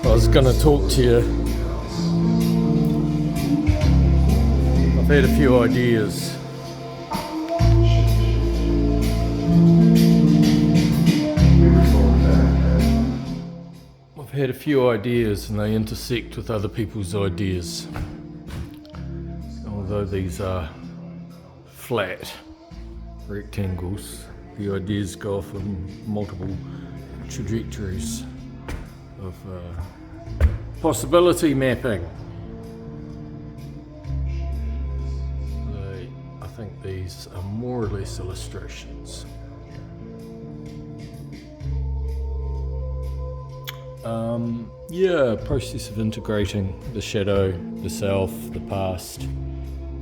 I was going to talk to you. I've had a few ideas. I've had a few ideas and they intersect with other people's ideas. Although these are flat rectangles, the ideas go off in multiple trajectories of possibility mapping. I think these are more or less illustrations. Process of integrating the shadow, the self, the past.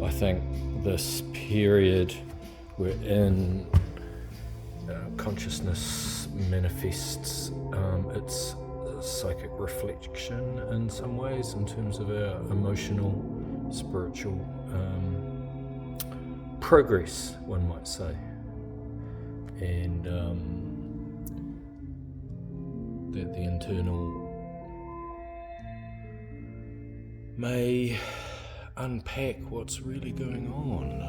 I think this period we're in consciousness manifests its psychic reflection in some ways, in terms of our emotional, spiritual progress, one might say. And that the internal may unpack what's really going on.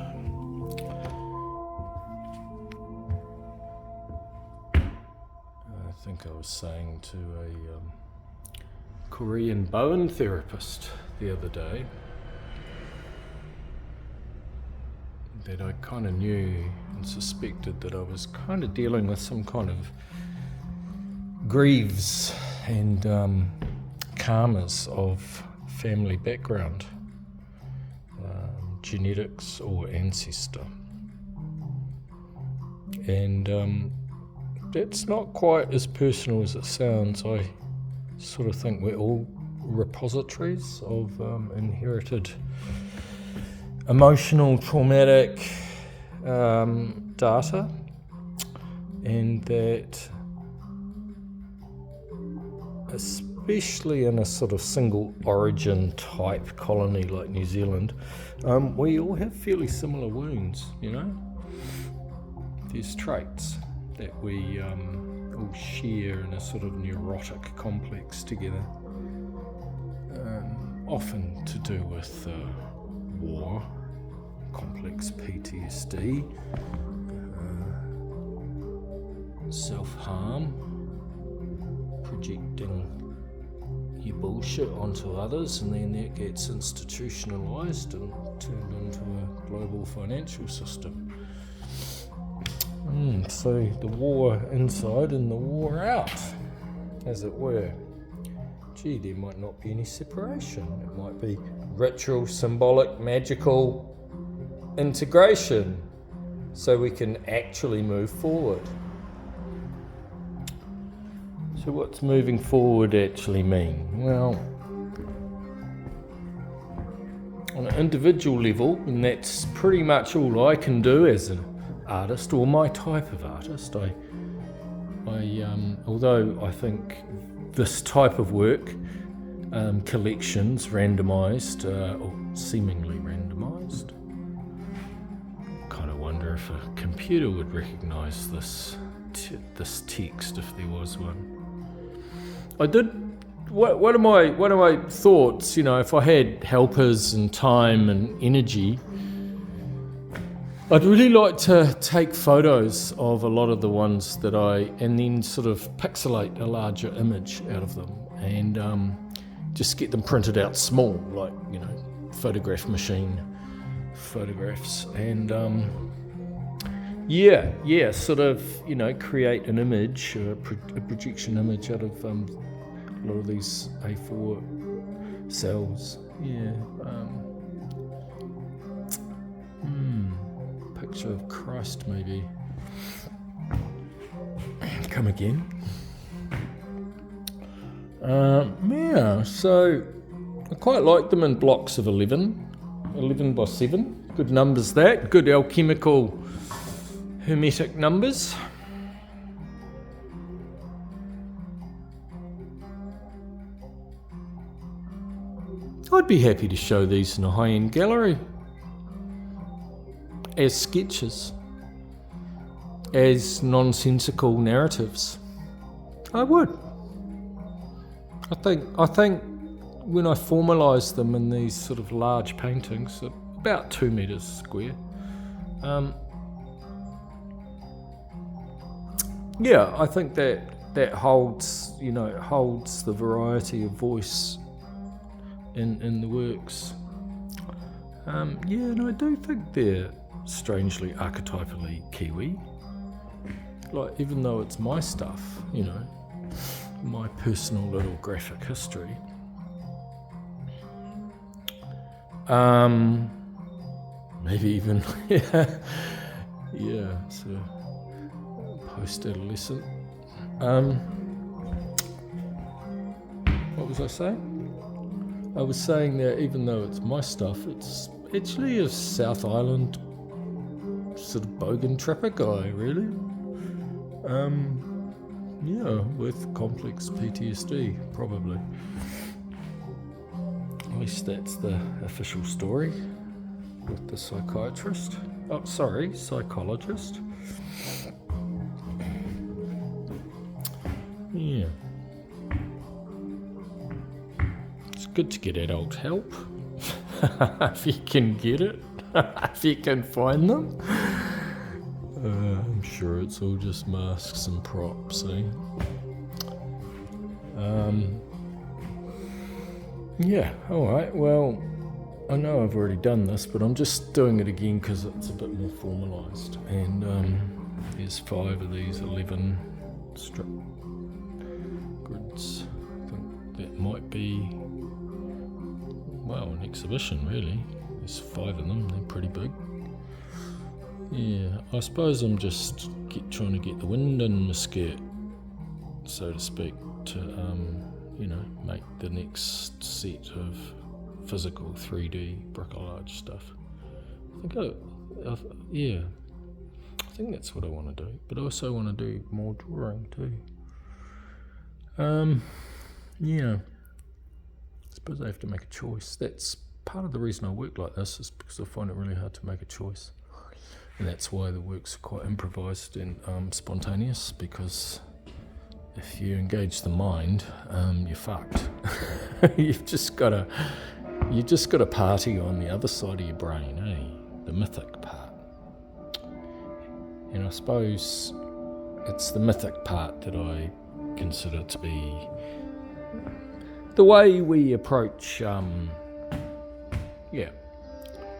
I think I was saying to a Korean Bowen therapist the other day that I kind of knew and suspected that I was kind of dealing with some kind of grieves and karmas of family background, genetics or ancestor. And that's not quite as personal as it sounds. I sort of think we're all repositories of inherited emotional, traumatic data, and that especially in a sort of single origin type colony like New Zealand, we all have fairly similar wounds, you know? There's traits that we all share in a sort of neurotic complex together, often to do with war, complex PTSD, self-harm, projecting your bullshit onto others, and then that gets institutionalized and turned into a global financial system. So the war inside and the war out, as it were. Gee, there might not be any separation. It might be ritual, symbolic, magical integration, so we can actually move forward. So what's moving forward actually mean? Well, on an individual level, and that's pretty much all I can do as an artist, or my type of artist. I although I think this type of work, collections, randomised, or seemingly randomised, kind of wonder if a computer would recognise this text if there was one. I did. What are my thoughts? You know, if I had helpers and time and energy, I'd really like to take photos of a lot of the ones that and then sort of pixelate a larger image out of them, and just get them printed out small, like, you know, photograph machine photographs, and sort of, you know, create an image, a projection image out of a lot of these A4 cells. Picture of Christ, maybe. Come again. So I quite like them in blocks of 11 by 7. Good numbers, that. Good alchemical hermetic numbers. I'd be happy to show these in a high-end gallery as sketches, as nonsensical narratives. I would. I think when I formalise them in these sort of large paintings, about 2 meters square, I think that holds, you know, holds the variety of voice in the works. And I do think they're strangely archetypally Kiwi. Like, even though it's my stuff, you know, my personal little graphic history. Maybe even, so post-adolescent. What was I saying? I was saying that even though it's my stuff, it's actually a South Island sort of bogan trapper guy, really. Yeah, with complex PTSD, probably. At least that's the official story with the psychiatrist. Oh, sorry, psychologist. Yeah. It's good to get adult help. If you can get it. If you can find them. I'm sure it's all just masks and props, eh? Yeah, alright, well, I know I've already done this, but I'm just doing it again because it's a bit more formalised. And there's 5 of these 11 strip grids. I think that might be, well, an exhibition really. There's 5 of them, they're pretty big. Yeah, I suppose I'm just trying to get the wind in my skirt, so to speak, to make the next set of physical 3D bricolage stuff. I think that's what I want to do, but I also want to do more drawing too. Yeah, I suppose I have to make a choice. That's part of the reason I work like this, is because I find it really hard to make a choice. And that's why the works are quite improvised and spontaneous, because if you engage the mind, you're fucked. You've just got a party on the other side of your brain, eh? The mythic part. And I suppose it's the mythic part that I consider to be the way we approach,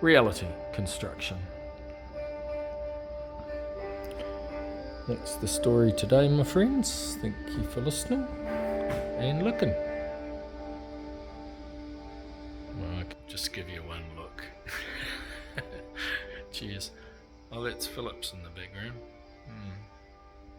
reality construction. That's the story today, my friends. Thank you for listening and looking. Well, I could just give you one look. Cheers. Oh, that's Phillips in the background.